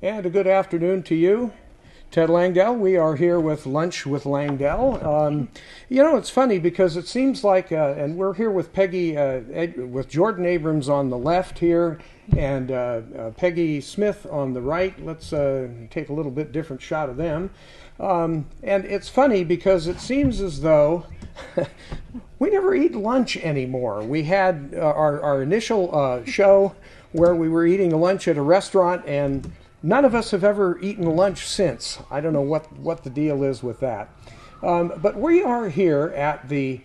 And a good afternoon to you, Ted Langdell. We are here with Lunch with Langdell. It's funny because it seems like, and we're here with with Jordyn Abrams on the left here, and Peggy Smith on the right. Let's take a little bit different shot of them. And it's funny because it seems as though we never eat lunch anymore. We had our initial show where we were eating lunch at a restaurant, and none of us have ever eaten lunch since. I don't know what the deal is with that. But we are here at the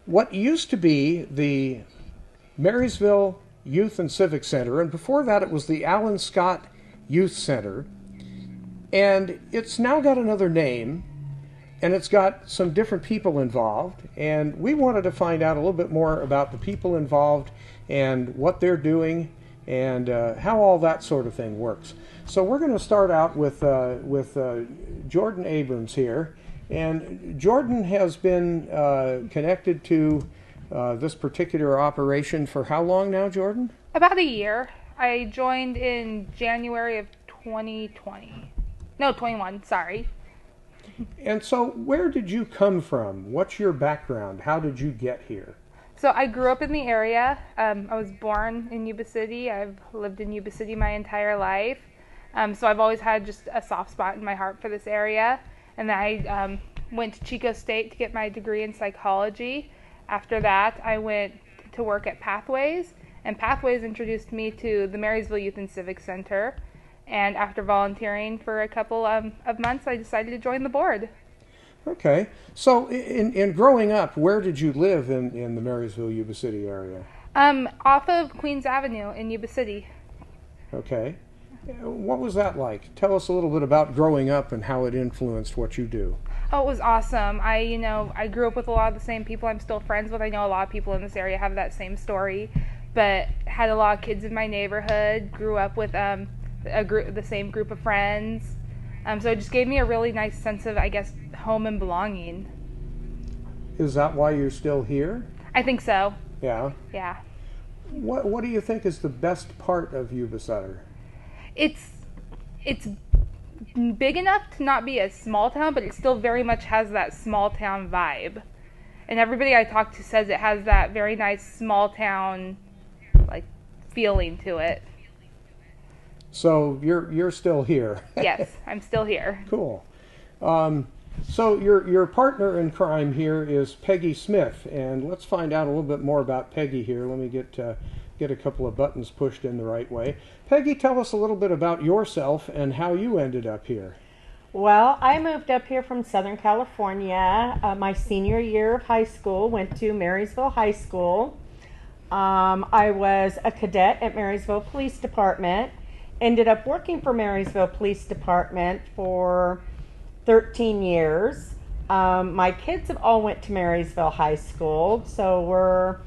what used to be the Marysville Youth and Civic Center, and before that it was the Alan Scott Youth Center. And it's now got another name, and it's got some different people involved, and we wanted to find out a little bit more about the people involved and what they're doing and how all that sort of thing works. So we're going to start out with Jordyn Abrams here, and Jordyn has been connected to this particular operation for how long now, Jordyn? About a year. I joined in January of 2020. No, 21, sorry. And so where did you come from? What's your background? How did you get here? So I grew up in the area. I was born in Yuba City. I've lived in Yuba City my entire life. So I've always had just a soft spot in my heart for this area. And then I went to Chico State to get my degree in psychology. After that, I went to work at Pathways. And Pathways introduced me to the Marysville Youth and Civic Center. And after volunteering for a couple of months, I decided to join the board. Okay. So in growing up, where did you live in the Marysville, Yuba City area? Off of Queens Avenue in Yuba City. Okay. What was that like? Tell us a little bit about growing up and how it influenced what you do. Oh, it was awesome. I grew up with a lot of the same people I'm still friends with. I know a lot of people in this area have that same story, but had a lot of kids in my neighborhood, grew up with the same group of friends. So it just gave me a really nice sense of, I guess, home and belonging. Is that why you're still here? I think so. Yeah? Yeah. What do you think is the best part of Yuba-Sutter? It's big enough to not be a small town, but it still very much has that small town vibe. And everybody I talk to says it has that very nice small town like feeling to it. So you're still here. Yes, I'm still here. Cool. So your partner in crime here is Peggy Smith, and let's find out a little bit more about Peggy here. Let me get a couple of buttons pushed in the right way. Peggy, tell us a little bit about yourself and how you ended up here. Well, I moved up here from Southern California my senior year of high school, went to Marysville High School. I was a cadet at Marysville Police Department. Ended up working for Marysville Police Department for 13 years. My kids have all went to Marysville High School, so we're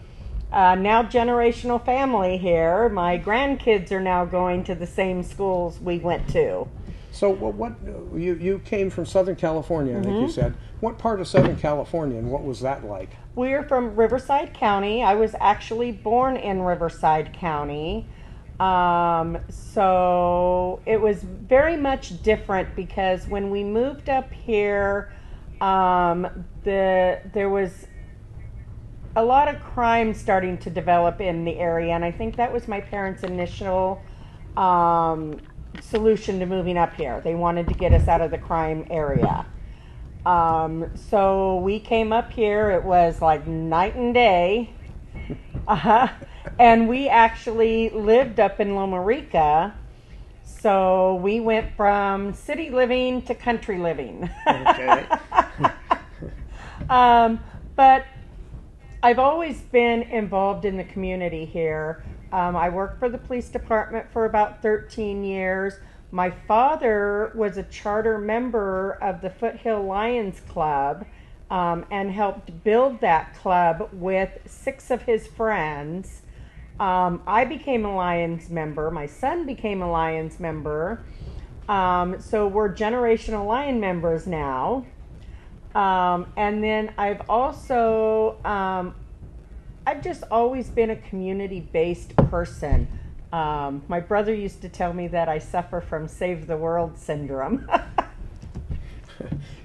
now generational family here. My grandkids are now going to the same schools we went to. So you came from Southern California, I think you said. What part of Southern California, and what was that like? We're from Riverside County. I was actually born in Riverside County. So it was very much different because when we moved up here, there was a lot of crime starting to develop in the area, and I think that was my parents' initial solution to moving up here. They wanted to get us out of the crime area. So we came up here. It was like night and day. And we actually lived up in Loma Rica, so we went from city living to country living. Okay. But I've always been involved in the community here. I worked for the police department for about 13 years. My father was a charter member of the Foothill Lions Club, and helped build that club with 6 of his friends. I became a Lions member. My son became a Lions member. So we're generational Lion members now. And then I've also, I've just always been a community-based person. My brother used to tell me that I suffer from Save the World syndrome.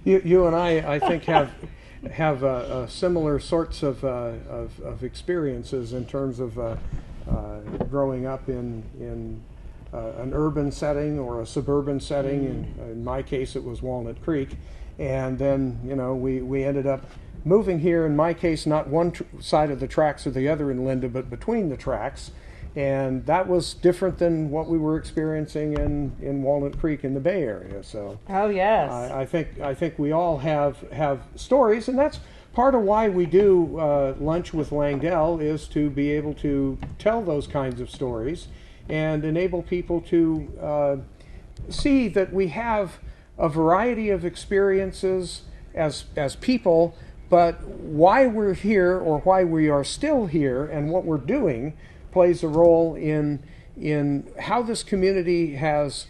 You and I think, have similar sorts of experiences in terms of growing up in an urban setting or a suburban setting. In my case, it was Walnut Creek, and then we ended up moving here. In my case, not one side of the tracks or the other in Linda, but between the tracks. And that was different than what we were experiencing in Walnut Creek in the Bay Area. So, oh yes, I think we all have stories, and that's part of why we do Lunch with Langdell, is to be able to tell those kinds of stories and enable people to see that we have a variety of experiences as people, but why we're here or why we are still here and what we're doing plays a role in how this community has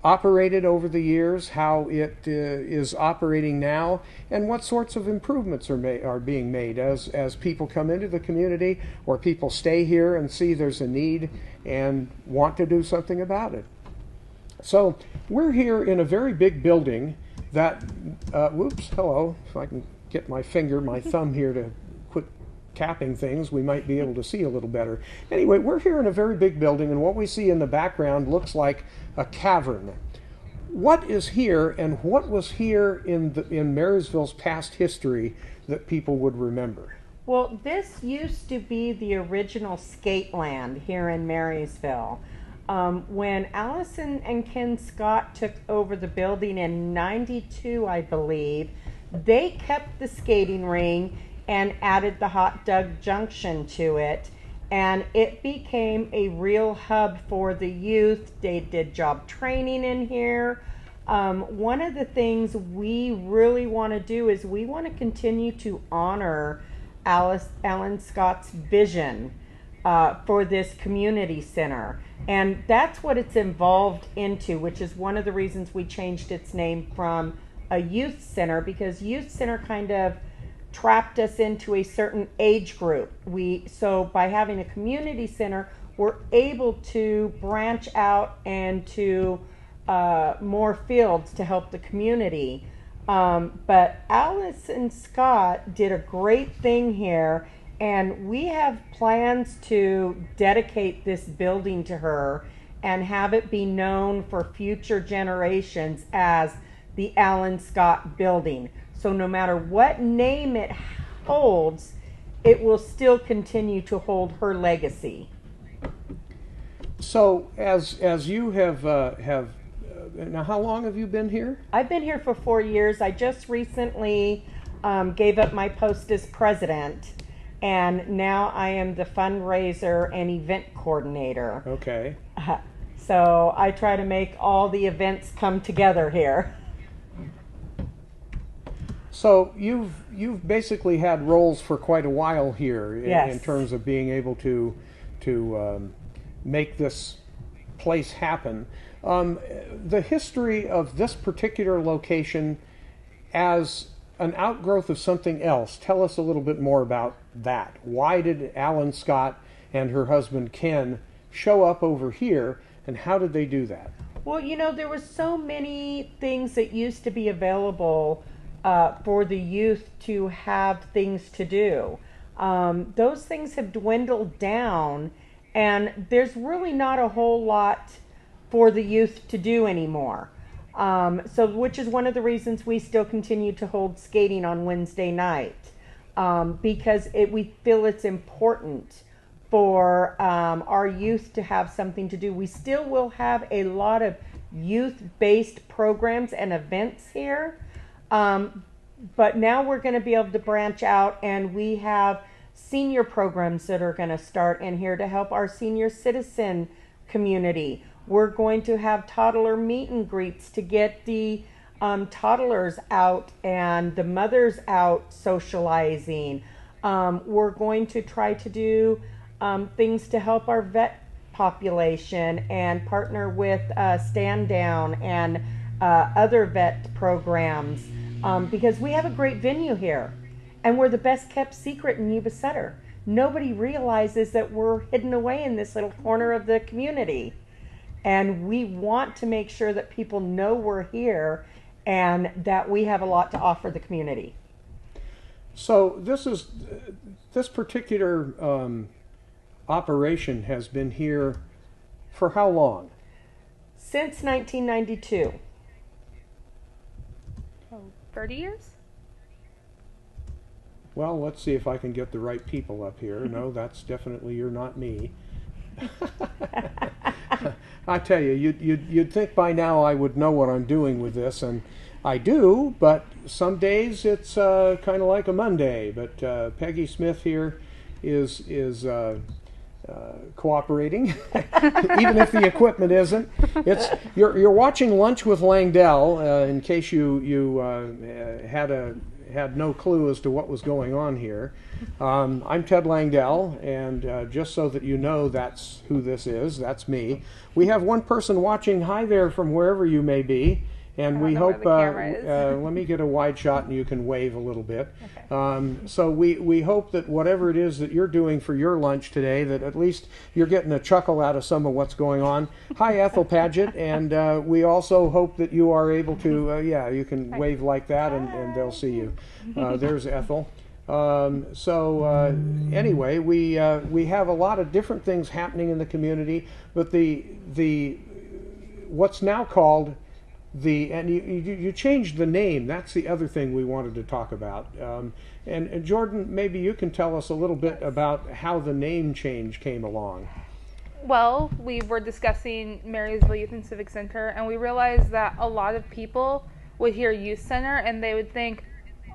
operated over the years, how it is operating now, and what sorts of improvements are being made as people come into the community, or people stay here and see there's a need and want to do something about it. So we're here in a very big building that, hello, if I can get my thumb here to quit tapping things, we might be able to see a little better. Anyway, we're here in a very big building, and what we see in the background looks like a cavern. What is here, and what was here in Marysville's past history that people would remember? Well, this used to be the original skate land here in Marysville. When Allison and Ken Scott took over the building in '92, I believe, they kept the skating ring and added the hot dog junction to it, and it became a real hub for the youth. They did job training in here. One of the things we really want to do is we want to continue to honor Alan Scott's vision for this community center, and that's what it's evolved into, which is one of the reasons we changed its name from a youth center, because youth center kind of trapped us into a certain age group. So by having a community center, we're able to branch out and to more fields to help the community. But Alice and Scott did a great thing here, and we have plans to dedicate this building to her and have it be known for future generations as the Alan Scott Building. So no matter what name it holds, it will still continue to hold her legacy. So as you have now, how long have you been here? I've been here for 4 years. I just recently gave up my post as president, and now I am the fundraiser and event coordinator. Okay. So I try to make all the events come together here. So you've basically had roles for quite a while here in terms of being able to make this place happen. The history of this particular location as an outgrowth of something else. Tell us a little bit more about that. Why did Alan Scott and her husband Ken show up over here, and how did they do that? Well, there were so many things that used to be available for the youth to have things to do. Those things have dwindled down, and there's really not a whole lot for the youth to do anymore. Which is one of the reasons we still continue to hold skating on Wednesday night, because we feel it's important for our youth to have something to do. We still will have a lot of youth-based programs and events here, but now we're going to be able to branch out, and we have senior programs that are going to start in here to help our senior citizen community. We're going to have toddler meet and greets to get the toddlers out and the mothers out socializing. We're going to try to do things to help our vet population and partner with Stand Down and other vet programs, because we have a great venue here, and we're the best kept secret in Yuba-Sutter. nobody realizes that we're hidden away in this little corner of the community. And we want to make sure that people know we're here and that we have a lot to offer the community. So this particular operation has been here for how long? Since 1992. 30 years? Well, let's see if I can get the right people up here. No, that's definitely, you're not me. I tell you, you'd think by now I would know what I'm doing with this, and I do, but some days it's kind of like a Monday. But Peggy Smith here is cooperating, even if the equipment isn't. You're watching Lunch with Langdell. In case you had no clue as to what was going on here. I'm Ted Langdell, and just so that you know that's who this is, that's me. We have one person watching. Hi there from wherever you may be. And we hope, let me get a wide shot and you can wave a little bit. Okay. So we hope that whatever it is that you're doing for your lunch today, that at least you're getting a chuckle out of some of what's going on. Hi, Ethel Paget, and we also hope that you are able to, you can wave like that and they'll see you. There's Ethel. Anyway, we have a lot of different things happening in the community, but the what's now called and you changed the name. That's the other thing we wanted to talk about. And Jordyn, maybe you can tell us a little bit about how the name change came along. Well, we were discussing Marysville Youth and Civic Center, and we realized that a lot of people would hear youth center and they would think,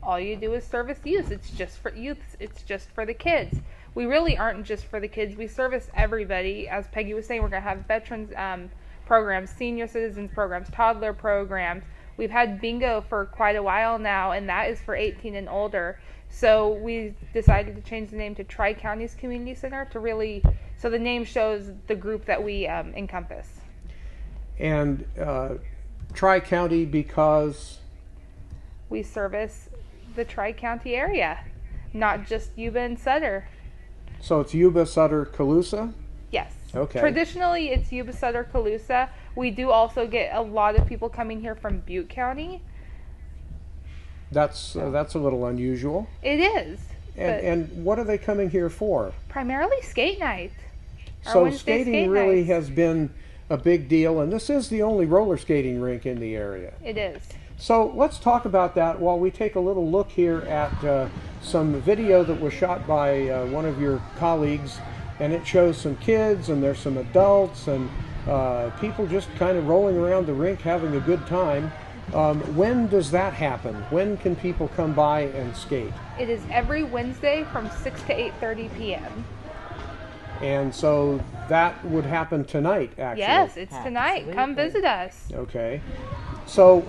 all you do is service youth. It's just for youth. It's just for the kids. We really aren't just for the kids. We service everybody. As Peggy was saying, we're going to have veterans programs, senior citizens programs, toddler programs. We've had bingo for quite a while now, and that is for 18 and older. So we decided to change the name to Tri-Counties Community Center to really, so the name shows the group that we encompass. And Tri-County because? We service the Tri-County area, not just Yuba and Sutter. So it's Yuba-Sutter, Colusa? Yes. Okay. Traditionally, it's Yuba-Sutter, Colusa. We do also get a lot of people coming here from Butte County. That's a little unusual. It is. And what are they coming here for? Primarily skate night. So skating really has been a big deal, and this is the only roller skating rink in the area. It is. So let's talk about that while we take a little look here at some video that was shot by one of your colleagues. And it shows some kids, and there's some adults, and people just kind of rolling around the rink having a good time. When does that happen? When can people come by and skate? It is every Wednesday from 6 to 8:30 p.m. And so that would happen tonight, actually. Yes, it's tonight. Absolutely. Come visit us. Okay. So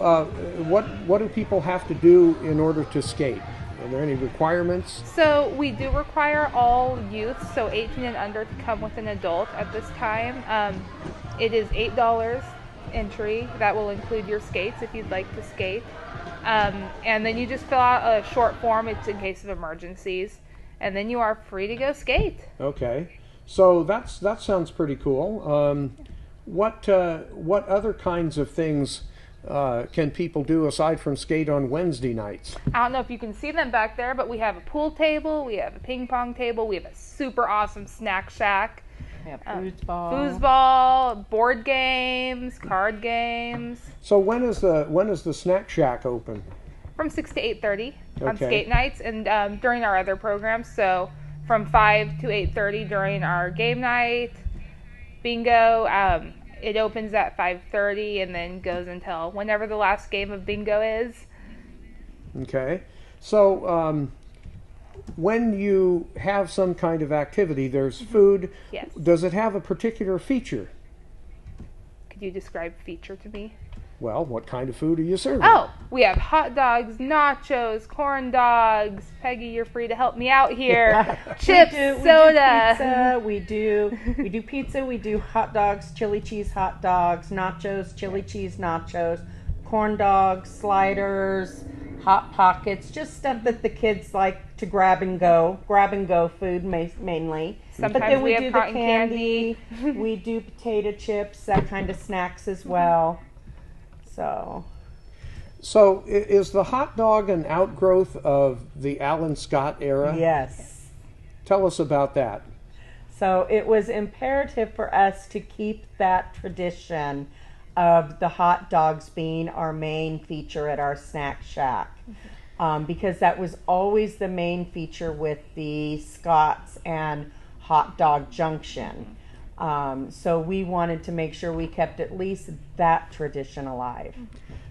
what do people have to do in order to skate? Are there any requirements? So we do require all youth, so 18 and under, to come with an adult at this time. It is $8 entry. That will include your skates if you'd like to skate. And then you just fill out a short form. It's in case of emergencies. And then you are free to go skate. Okay. So that sounds pretty cool. What other kinds of things can people do aside from skate on Wednesday nights? I don't know if you can see them back there, but we have a pool table, we have a ping pong table, we have a super awesome snack shack. We have foosball. Foosball, board games, card games. So when is the snack shack open? From 6 to 8:30 on skate nights, and during our other programs. So from 5 to 8:30 during our game night, bingo. It opens at 5:30 and then goes until whenever the last game of bingo is. Okay. So when you have some kind of activity, there's food. Yes. Does it have a particular feature? Could you describe feature to me? Well, what kind of food are you serving? Oh, we have hot dogs, nachos, corn dogs. Peggy, you're free to help me out here. Chips, soda. We do pizza. We do hot dogs, chili cheese hot dogs, nachos, chili cheese nachos, corn dogs, sliders, Hot Pockets, just stuff that the kids like to grab and go food mainly. Sometimes But then we we have do the cotton candy, we do potato chips, that kind of snacks as well. So is the hot dog an outgrowth of the Alan Scott era? Yes. Tell us about that. So it was imperative for us to keep that tradition of the hot dogs being our main feature at our snack shack. Because that was always the main feature with the Scotts and Hot Dog Junction. So we wanted to make sure we kept at least that tradition alive.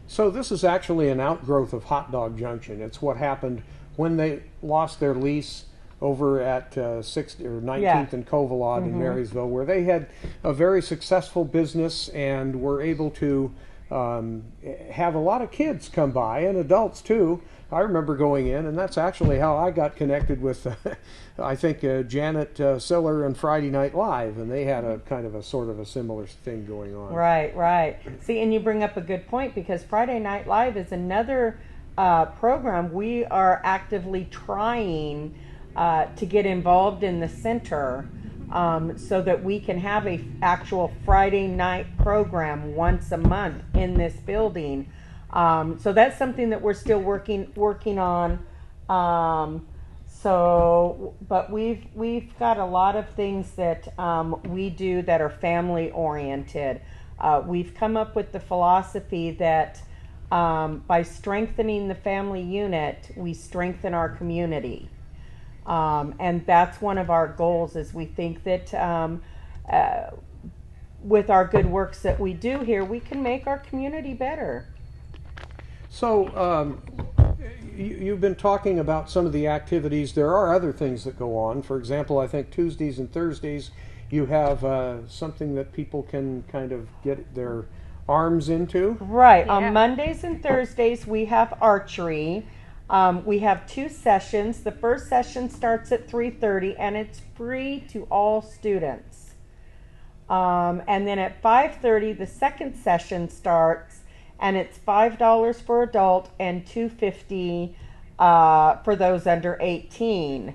So this is actually an outgrowth of Hot Dog Junction. It's what happened when they lost their lease over at 6th or 19th and Covalot in Marysville, where they had a very successful business and were able to have a lot of kids come by, and adults too. I remember going in, and that's actually how I got connected with, I think, Janet Siller and Friday Night Live, and they had a kind of a sort of a similar thing going on. Right. See, and you bring up a good point, because Friday Night Live is another program we are actively trying to get involved in the center, so that we can have a actual Friday night program once a month in this building. So that's something that we're still working on. But we've got a lot of things that we do that are family oriented. We've come up with the philosophy that by strengthening the family unit, we strengthen our community. And that's one of our goals, is we think that with our good works that we do here, we can make our community better. So you've been talking about some of the activities. There are other things that go on. For example, I think Tuesdays and Thursdays you have something that people can kind of get their arms into. Right. Yeah. On Mondays and Thursdays we have archery. We have 2 sessions. The first session starts at 3:30, and it's free to all students. And then at 5:30, the second session starts, and it's $5 for adult and $2.50 for those under 18.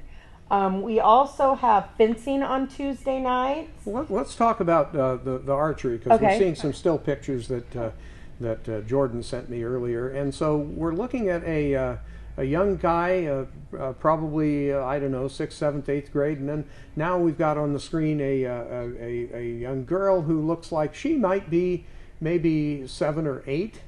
We also have fencing on Tuesday nights. Well, let's talk about the archery, because we're Okay. seeing some still pictures that Jordyn sent me earlier, and so we're looking at a young guy, probably I don't know, 6th, 7th, 8th grade, and then now we've got on the screen a young girl who looks like she might be maybe 7 or 8.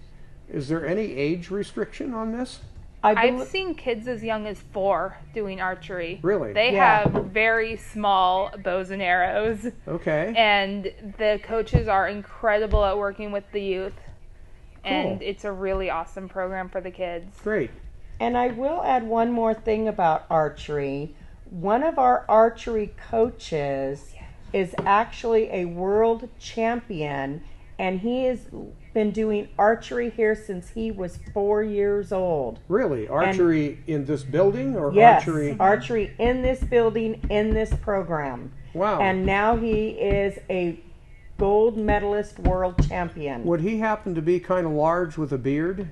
Is there any age restriction on this? I've seen kids as young as 4 doing archery. Really? They Yeah. have very small bows and arrows. Okay. And the coaches are incredible at working with the youth. And Cool. it's a really awesome program for the kids. Great. And I will add one more thing about archery. One of our archery coaches is actually a world champion, and he has been doing archery here since he was 4 years old. Really? Archery in this building, or Yes, archery? archery in this building, in this program. Wow. And now he is a gold medalist world champion. Would he happen to be kind of large with a beard?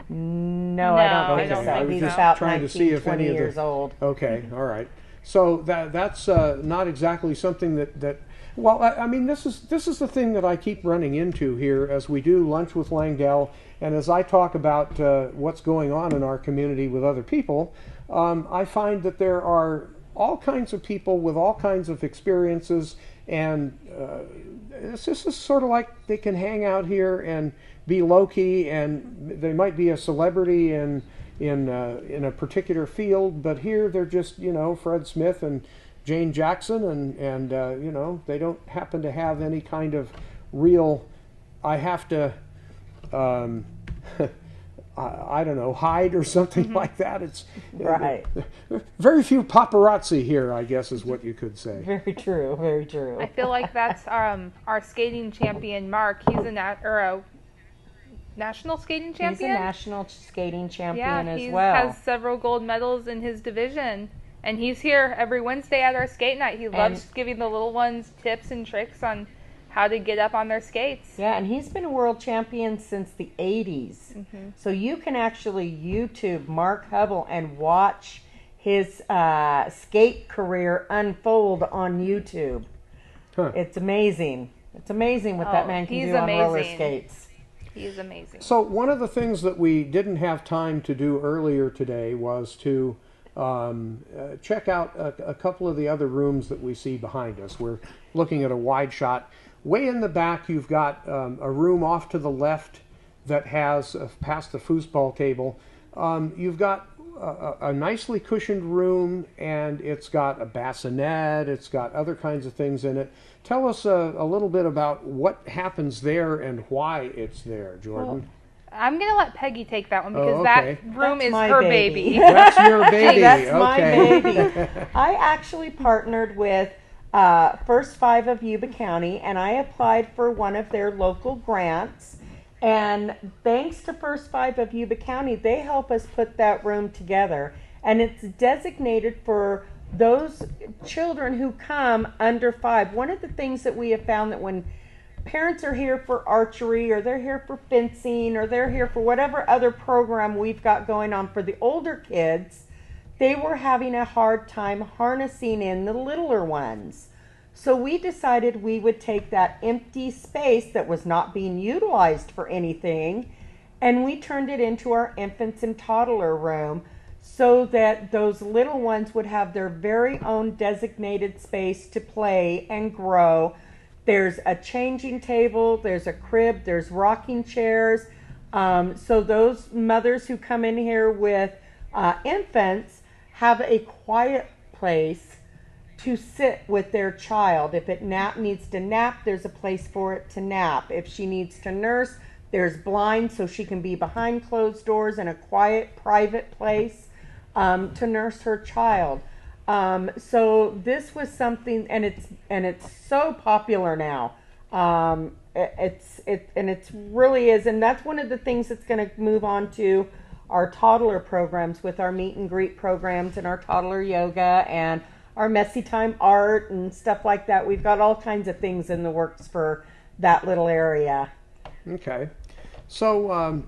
No, I don't think I don't so. think He's so. about Trying to 19, see if 20 any of years the, old. Okay, all right. So that's not exactly something that well, I mean, this is the thing that I keep running into here as we do Lunch with Langdell, and as I talk about what's going on in our community with other people. I find that there are all kinds of people with all kinds of experiences, and it's just sort of like they can hang out here and be low-key, and they might be a celebrity in a particular field, but here they're just, Fred Smith and Jane Jackson, and they don't happen to have any kind of real, I have to, I don't know, hide or something like that. It's Right. Very few paparazzi here, I guess, is what you could say. Very true, very true. I feel like that's our skating champion, Mark. He's a national skating He's a champion. national skating champion Yeah, as he well. has several gold medals in his division. And he's here every Wednesday at our skate night. He loves giving the little ones tips and tricks on how to get up on their skates. Yeah, and he's been a world champion since the 80s. So you can actually YouTube Mark Hubble and watch his skate career unfold on YouTube. It's amazing. It's amazing what that man can do on roller skates. He's amazing. So one of the things that we didn't have time to do earlier today was to check out a couple of the other rooms that we see behind us. We're looking at a wide shot. Way in the back, you've got a room off to the left that has, past the foosball table, you've got a nicely cushioned room, and it's got a bassinet, it's got other kinds of things in it. Tell us a little bit about what happens there and why it's there, Jordyn. Well, I'm going to let Peggy take that one because that room is her baby. That's your baby. That's my baby. I actually partnered with First Five of Yuba County, and I applied for one of their local grants. And thanks to First Five of Yuba County, they help us put that room together. And it's designated for those children who come under 5. One of the things that we have found that when parents are here for archery, or they're here for fencing, or they're here for whatever other program we've got going on for the older kids, they were having a hard time harnessing in the littler ones. So we decided we would take that empty space that was not being utilized for anything, and we turned it into our infants and toddler room so that those little ones would have their very own designated space to play and grow. There's a changing table, there's a crib, there's rocking chairs. So those mothers who come in here with infants have a quiet place to sit with their child. If it needs to nap, there's a place for it to nap. If she needs to nurse, there's blinds so she can be behind closed doors in a quiet, private place to nurse her child. So this was something, and it's so popular now. It really is, and that's one of the things that's going to move on to our toddler programs with our meet and greet programs and our toddler yoga and our messy time art and stuff like that. We've got all kinds of things in the works for that little area. Okay. So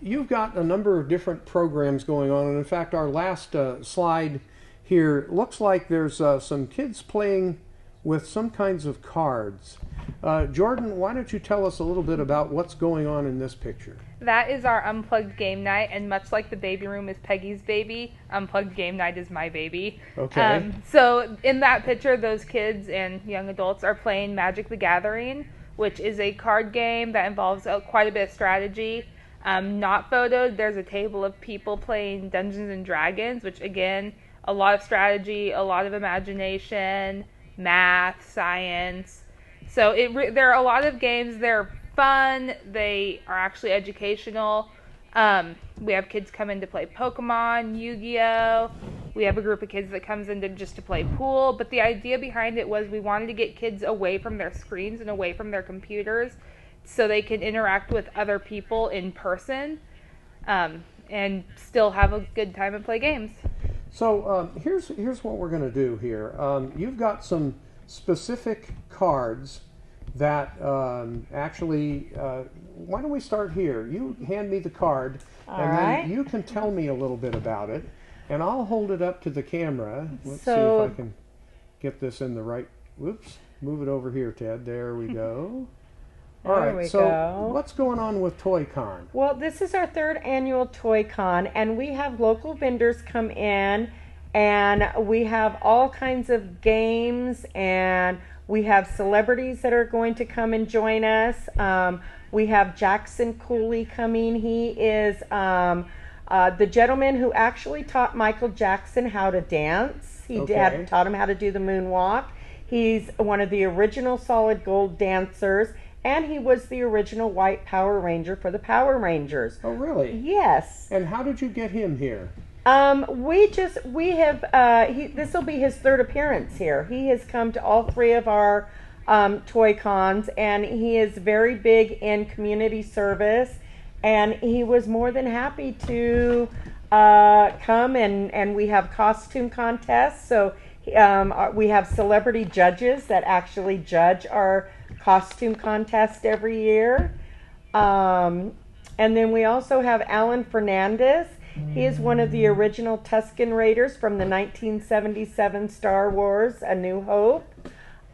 you've got a number of different programs going on, and in fact our last slide here looks like there's some kids playing with some kinds of cards. Jordyn, why don't you tell us a little bit about what's going on in this picture? That is our unplugged game night, and much like the baby room is Peggy's baby, unplugged game night is my baby. Okay. So in that picture, those kids and young adults are playing Magic the Gathering, which is a card game that involves quite a bit of strategy. Not photoed, there's a table of people playing Dungeons and Dragons, which again, a lot of strategy, a lot of imagination, math, science. So there are a lot of games. They're fun. They are actually educational. We have kids come in to play Pokemon, Yu-Gi-Oh! We have a group of kids that comes in just to play pool. But the idea behind it was we wanted to get kids away from their screens and away from their computers so they can interact with other people in person and still have a good time and play games. So here's what we're going to do here. You've got some specific cards that actually, why don't we start here? You hand me the card, then you can tell me a little bit about it, and I'll hold it up to the camera. Let's see if I can get this in the right, whoops, move it over here, Ted. There we go. All right, so what's going on with Toy Con? Well, this is our 3rd annual Toy Con, and we have local vendors come in, and we have all kinds of games, and we have celebrities that are going to come and join us. We have Jackson Cooley coming. He is the gentleman who actually taught Michael Jackson how to dance. He taught him how to do the moonwalk. He's one of the original solid gold dancers. And he was the original white Power Ranger for the Power Rangers. Oh, really? Yes. And how did you get him here? This will be his 3rd appearance here. He has come to all 3 of our Toy Cons, and he is very big in community service, and he was more than happy to come, and we have costume contests. So we have celebrity judges that actually judge our costume contest every year. And then we also have Alan Fernandez. He is one of the original Tusken Raiders from the 1977 Star Wars A New Hope.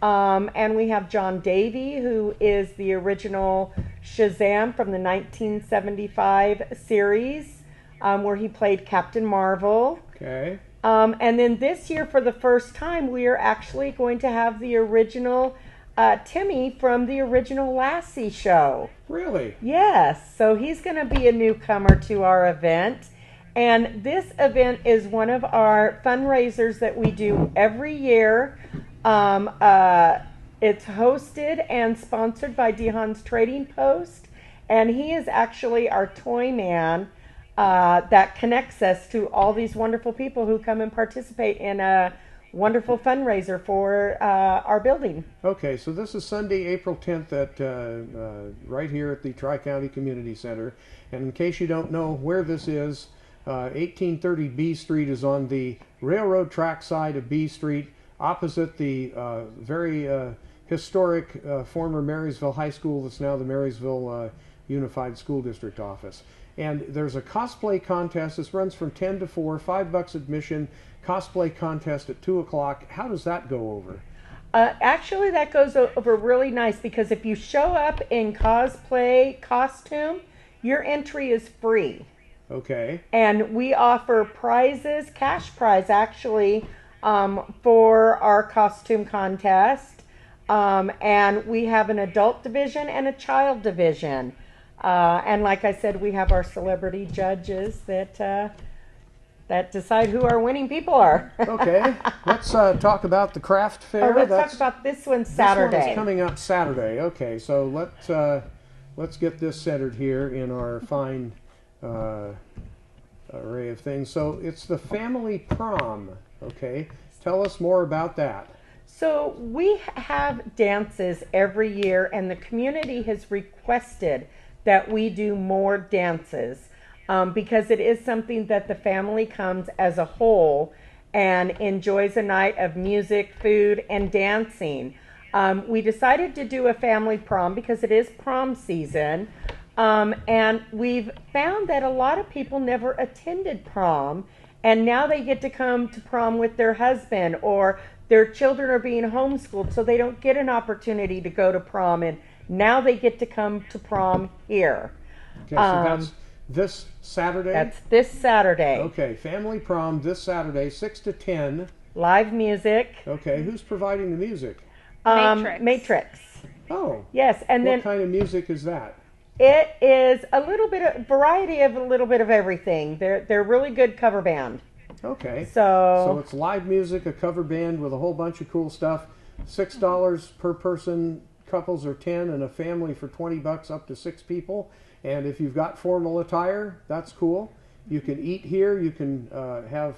And we have John Davey, who is the original Shazam from the 1975 series, where he played Captain Marvel. Okay. And then this year, for the first time, we are actually going to have the original Timmy from the original Lassie show. Really? Yes. So he's going to be a newcomer to our event. And this event is one of our fundraisers that we do every year. It's hosted and sponsored by DeHaan's Trading Post. And he is actually our toy man that connects us to all these wonderful people who come and participate in a wonderful fundraiser for our building. Okay, so this is Sunday, April 10th at right here at the Tri-County Community Center. And in case you don't know where this is, 1830 B Street is on the railroad track side of B Street, opposite the very historic former Marysville High School that's now the Marysville Unified School District office. And there's a cosplay contest. This runs from 10 to 4, $5 admission, cosplay contest at 2 o'clock. How does that go over? Actually, that goes over really nice, because if you show up in cosplay costume, your entry is free. Okay. And we offer prizes, cash prize actually, for our costume contest. And we have an adult division and a child division. And like I said, we have our celebrity judges that decide who our winning people are. Okay. Let's talk about the craft fair. Let's talk about this one Saturday. This one is coming up Saturday. Okay, so let's get this centered here in our fine array of things. So it's the Family Prom. Okay, tell us more about that. So we have dances every year, and the community has requested that we do more dances because it is something that the family comes as a whole and enjoys a night of music, food, and dancing. We decided to do a family prom because it is prom season. And we've found that a lot of people never attended prom, and now they get to come to prom with their husband, or their children are being homeschooled, so they don't get an opportunity to go to prom, and now they get to come to prom here. Okay, so that's this Saturday? That's this Saturday. Okay, Family Prom this Saturday, 6 to 10. Live music. Okay, who's providing the music? Matrix. Oh. Yes, and then what kind of music is that? It is a little bit of variety of a little bit of everything. They're really good cover band. Okay. So it's live music, a cover band with a whole bunch of cool stuff. $6 per person, couples are 10, and a family for $20 up to 6 people. And if you've got formal attire, that's cool. You can eat here. You can have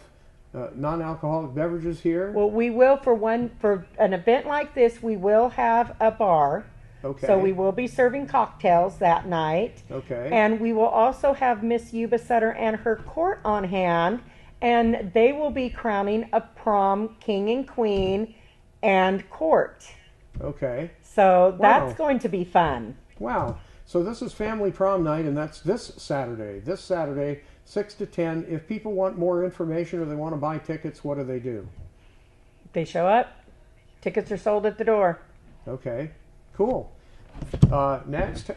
non-alcoholic beverages here. Well, we will for an event like this, we will have a bar. Okay. So we will be serving cocktails that night. Okay. And we will also have Miss Yuba-Sutter and her court on hand, and they will be crowning a prom king and queen and court. Okay. So that's going to be fun. Wow. So this is Family Prom night, and that's this Saturday. This Saturday, 6 to 10. If people want more information or they want to buy tickets, what do they do? They show up. Tickets are sold at the door. Okay. Cool. Next.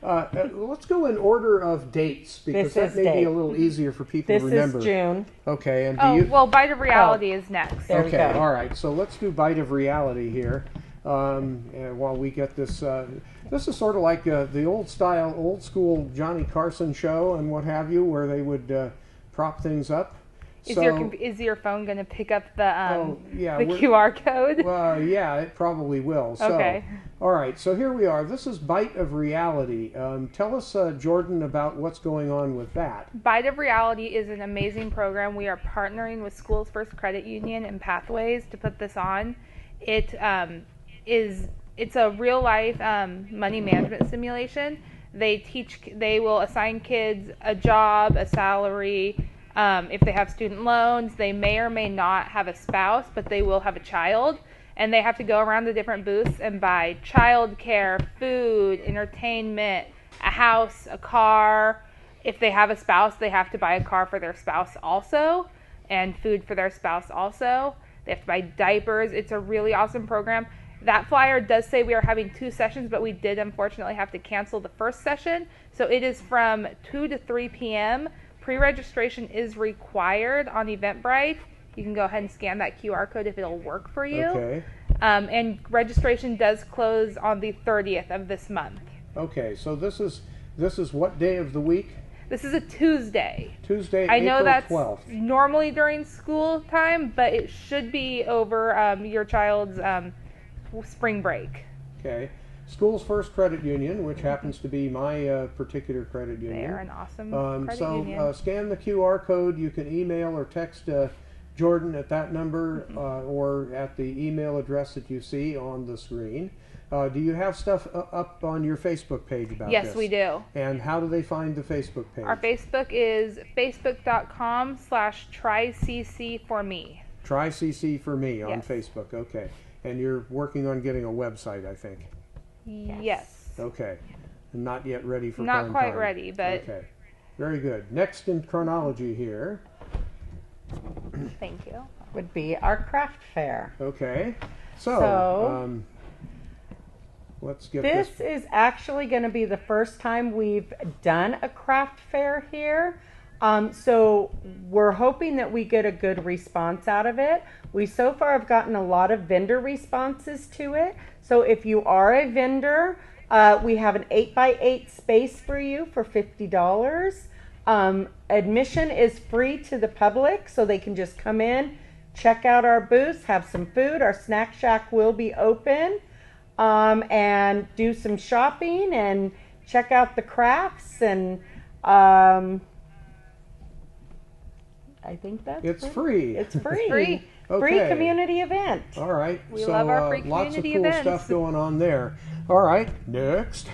Let's go in order of dates, because that may be a little easier for people to remember. This is June. Okay. And well, Bite of Reality is next. There we go. All right. So let's do Bite of Reality here. And while we get this, this is sort of like the old school Johnny Carson show and what have you, where they would prop things up. Is your phone going to pick up the the QR code? Well, yeah, it probably will. So, okay. All right, so here we are. This is Bite of Reality. Tell us, Jordyn, about what's going on with that. Bite of Reality is an amazing program. We are partnering with Schools First Credit Union and Pathways to put this on. It's a real life money management simulation. They will assign kids a job, a salary. If they have student loans, they may or may not have a spouse, but they will have a child. and they have to go around the different booths and buy childcare, food, entertainment, a house, a car. If they have a spouse, they have to buy a car for their spouse also, and food for their spouse also. They have to buy diapers. It's a really awesome program. That flyer does say we are having 2 sessions, but we did unfortunately have to cancel the first session. So it is from 2 to 3 p.m. Pre-registration is required on Eventbrite. You can go ahead and scan that QR code if it'll work for you. Okay. And registration does close on the 30th of this month. Okay, so this is what day of the week? This is a Tuesday. Tuesday, I know April that's 12th. normally during school time, but it should be over your child's spring break. Okay. School's First Credit Union, which happens to be my particular credit union. They are an awesome credit union. So scan the QR code. You can email or text Jordyn at that number or at the email address that you see on the screen. Do you have stuff up on your Facebook page about this? Yes, we do. And how do they find the Facebook page? Our Facebook is facebook.com/trycc4me. TryCC for me on Yes. Facebook. Okay. And you're working on getting a website, I think. Yes. Okay. Not yet ready for Not prime quite time. ready, but Okay. Very good. Next in chronology here. thank you. Would be our craft fair. Okay. So, let's get This is actually going to be the first time we've done a craft fair here. So we're hoping that we get a good response out of it. We so far have gotten a lot of vendor responses to it. So if you are a vendor, we have an 8x8 space for you for $50. Admission is free to the public, so they can just come in, check out our booths, have some food. Our snack shack will be open, and do some shopping and check out the crafts. And I think that's It's free. It's free. Free. Free Okay. community event. All right. We love our free lots of community cool events. stuff going on there. All right. Next.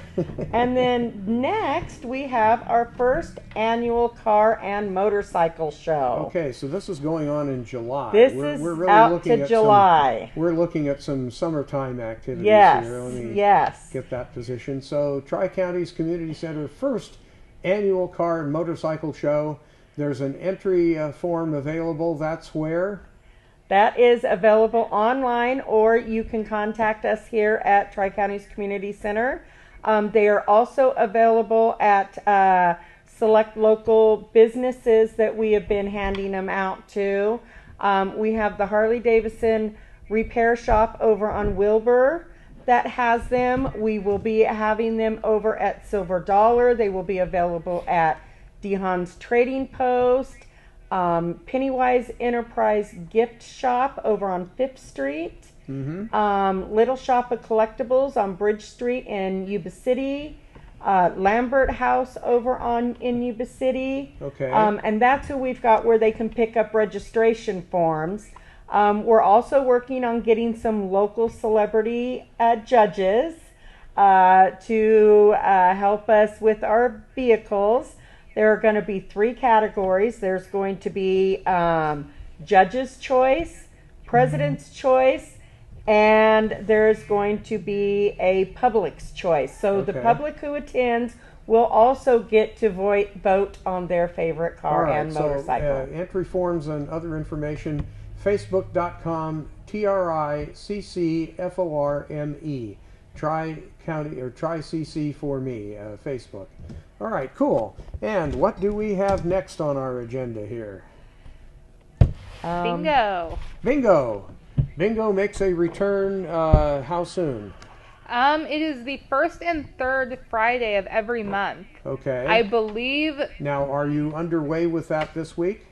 And then next we have our first annual car and motorcycle show. Okay, so this is going on in July. This we're is really out looking to at July. We're looking at some summertime activities Yes, here. Let me yes. get that position. So Tri-Counties Community Center first annual car and motorcycle show. There's an entry form available. That's where? That is available online, or you can contact us here at Tri-Counties Community Center. They are also available at select local businesses that we have been handing them out to. We have the Harley Davidson repair shop over on Wilbur that has them. We will be having them over at Silver Dollar. They will be available at DeHaan's Trading Post, Pennywise Enterprise Gift Shop over on 5th Street, Little Shop of Collectibles on Bridge Street in Yuba City, Lambert House over in Yuba City. Okay. And that's who we've got where they can pick up registration forms. We're also working on getting some local celebrity judges to help us with our vehicles. There are going to be 3 categories. There's going to be Judge's Choice, President's Choice, and there's going to be a Public's Choice. So the public who attends will also get to vote on their favorite car and motorcycle. So, entry forms and other information, facebook.com, TRICCFORME, Tri-County or Tri-CC for me, Facebook. All right, cool. And what do we have next on our agenda here? Bingo. Bingo. Bingo makes a return how soon? It is the first and third Friday of every month. Okay. I believe. Now, are you underway with that this week?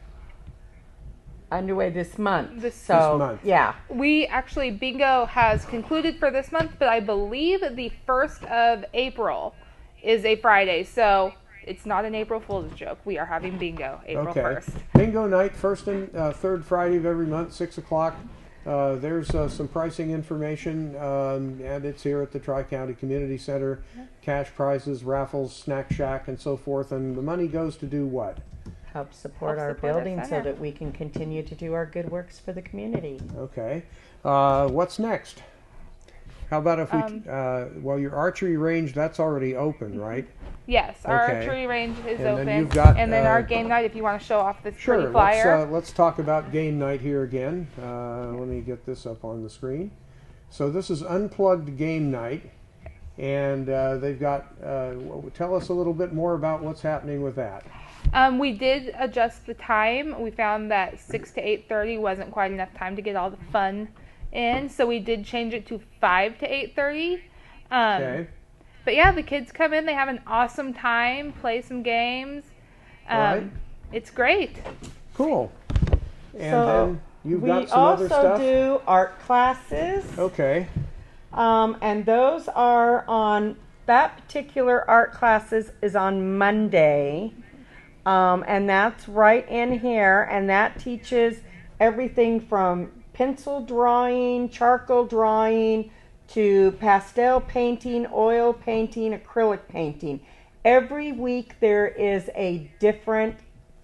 Underway this month. This month. Yeah. We actually, bingo has concluded for this month, but I believe the 1st of April is a Friday. So it's not an April Fool's joke. We are having bingo April 1st. Bingo night, first and third Friday of every month, 6 o'clock. There's some pricing information, and it's here at the Tri-County Community Center. Cash prizes, raffles, snack shack, and so forth. And the money goes to do what? Help support our support our building so center. that we can continue to do our good works for the community. Okay. What's next? How about if we, well, your archery range, that's already open, right? Yes, our Okay. archery range is And open. then you've got, and then our game night, if you want to show off this Sure, pretty flyer. let's talk about game night here again. Let me get this up on the screen. So this is Unplugged Game Night, and they've got, tell us a little bit more about what's happening with that. We did adjust the time. We found that 6 to 8:30 wasn't quite enough time to get all the fun in, so we did change it to 5 to 8:30. Okay. But yeah, the kids come in, they have an awesome time, play some games. Right. It's great. Cool. And So then you've got some other we also stuff. do art classes. Okay. And those are on, that particular art classes is on Monday. And that's right in here. And that teaches everything from pencil drawing, charcoal drawing, to pastel painting, oil painting, acrylic painting. Every week there is a different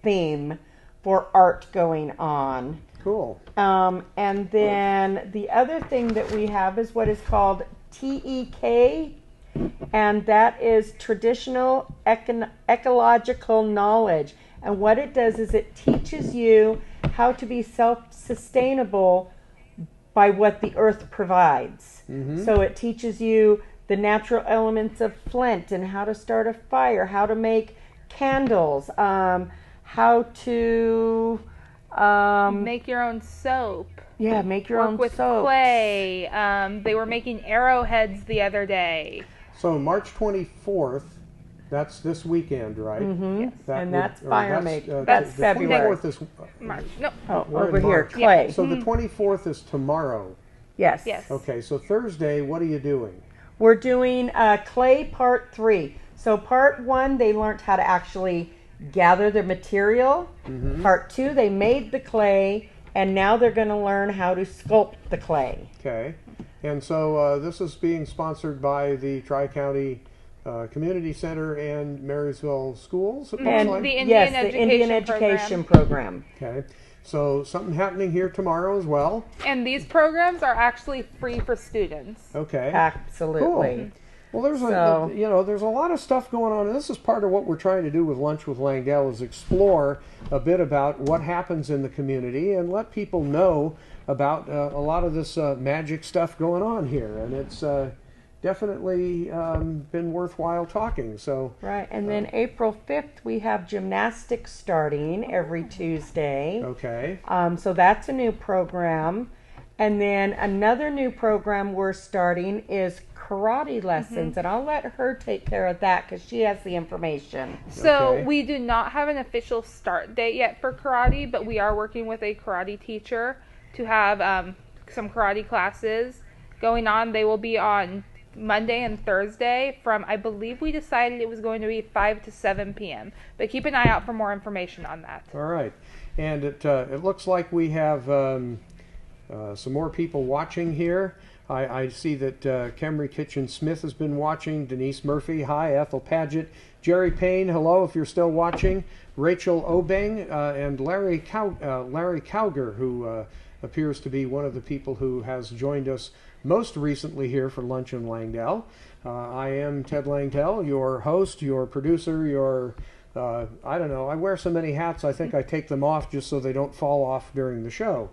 theme for art going on. Cool. And then the other thing that we have is what is called TEK, and that is traditional ecological knowledge. And what it does is it teaches you how to be self-sustainable by what the earth provides. Mm-hmm. So it teaches you the natural elements of flint and how to start a fire, how to make candles, how to Make your own soap. make your Work own with soap. clay. They were making arrowheads the other day. So March 24th, that's this weekend, right? Mm-hmm. Yes. And that's or fire that's, making. That's the February. 24th is, March. No. Oh, We're over in here, March. clay. So the 24th is tomorrow. Yes. Yes. Okay, so Thursday, what are you doing? We're doing clay part 3. So part 1, they learned how to actually gather the material. Mm-hmm. Part 2, they made the clay, and now they're going to learn how to sculpt the clay. Okay, and so this is being sponsored by the Tri-County Community Center and Marysville Schools, it looks And like. the Indian yes, the Education Indian Education Program. Okay, so something happening here tomorrow as well. And these programs are actually free for students. Okay. Absolutely. Well, there's So- there's a lot of stuff going on, and this is part of what we're trying to do with Lunch with Langdell is explore a bit about what happens in the community and let people know about a lot of this magic stuff going on here, and it's definitely been worthwhile talking. So Right, and then April 5th, we have gymnastics starting every Tuesday. okay, So that's a new program. And then another new program we're starting is karate lessons. And I'll let her take care of that because she has the information. So Okay. we do not have an official start date yet for karate, but we are working with a karate teacher to have some karate classes going on. They will be on Monday and Thursday from, I believe we decided it was going to be 5 to 7 p.m. But keep an eye out for more information on that. all right, and it looks like we have some more people watching here. I see that Kemry Kitchen Smith has been watching. Denise Murphy, hi. Ethel Paget, Jerry Payne, hello if you're still watching. Rachel Obeng and Larry Cowger, who appears to be one of the people who has joined us most recently here for Lunch in Langdell. I am Ted Langdell, your host, your producer, your I don't know. I wear so many hats. I think I take them off just so they don't fall off during the show.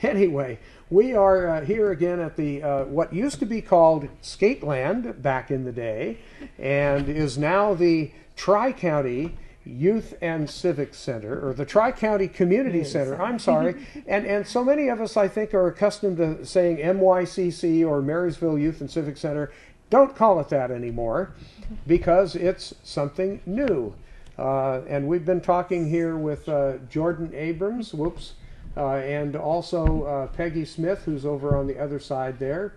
Anyway, we are here again at the what used to be called Skateland back in the day, and is now the Tri-County Youth and Civic Center, or the Tri-County Community Center. I'm sorry, and so many of us, I think, are accustomed to saying MYCC or Marysville Youth and Civic Center. Don't call it that anymore, because it's something new. And we've been talking here with Jordyn Abrams. Whoops. And also Peggy Smith, who's over on the other side there.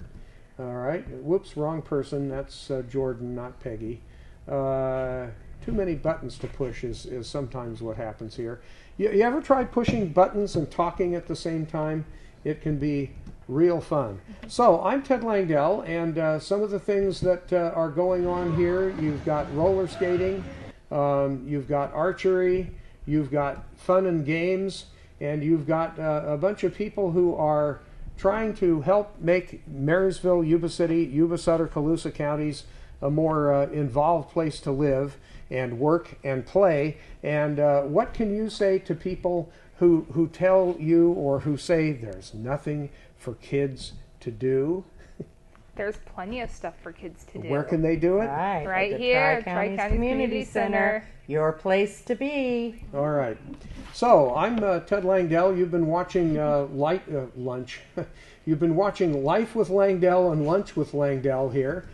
All right. Whoops, wrong person. That's Jordyn, not Peggy. Too many buttons to push is sometimes what happens here. You ever tried pushing buttons and talking at the same time? It can be real fun. So I'm Ted Langdell, and some of the things that are going on here, you've got roller skating, you've got archery, you've got fun and games, and you've got a bunch of people who are trying to help make Marysville, Yuba City, Yuba-Sutter, Colusa counties a more involved place to live and work and play. And what can you say to people who tell you or who say there's nothing for kids to do? There's plenty of stuff for kids to do. Where can they do it? Right at the here at Tri-Counties Tri-Counties Community Center. Your place to be. All right. So I'm Ted Langdell. You've been watching Lunch. You've been watching Life with Langdell and Lunch with Langdell here.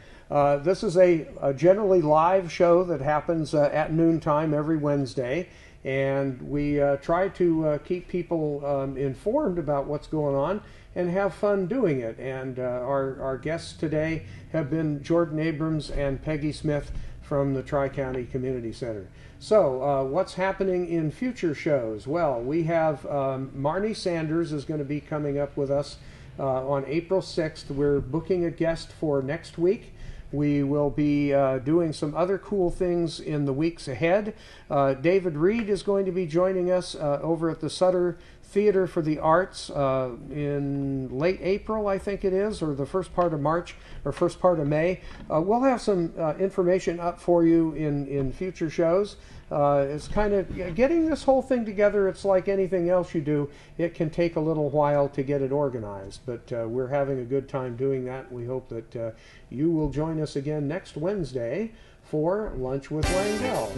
This is a generally live show that happens at noontime every Wednesday. And we try to keep people informed about what's going on and have fun doing it. And our guests today have been Jordyn Abrams and Peggy Smith from the Tri-County Community Center. So what's happening in future shows? Well, we have Marnie Sanders is going to be coming up with us on April 6th. We're booking a guest for next week. We will be doing some other cool things in the weeks ahead. David Reed is going to be joining us over at the Sutter Theater for the Arts in late April, I think it is, or the first part of March or first part of May. We'll have some information up for you in future shows. It's kind of getting this whole thing together. It's like anything else you do. It can take a little while to get it organized, but we're having a good time doing that. We hope that you will join us again next Wednesday for Lunch with Langdell.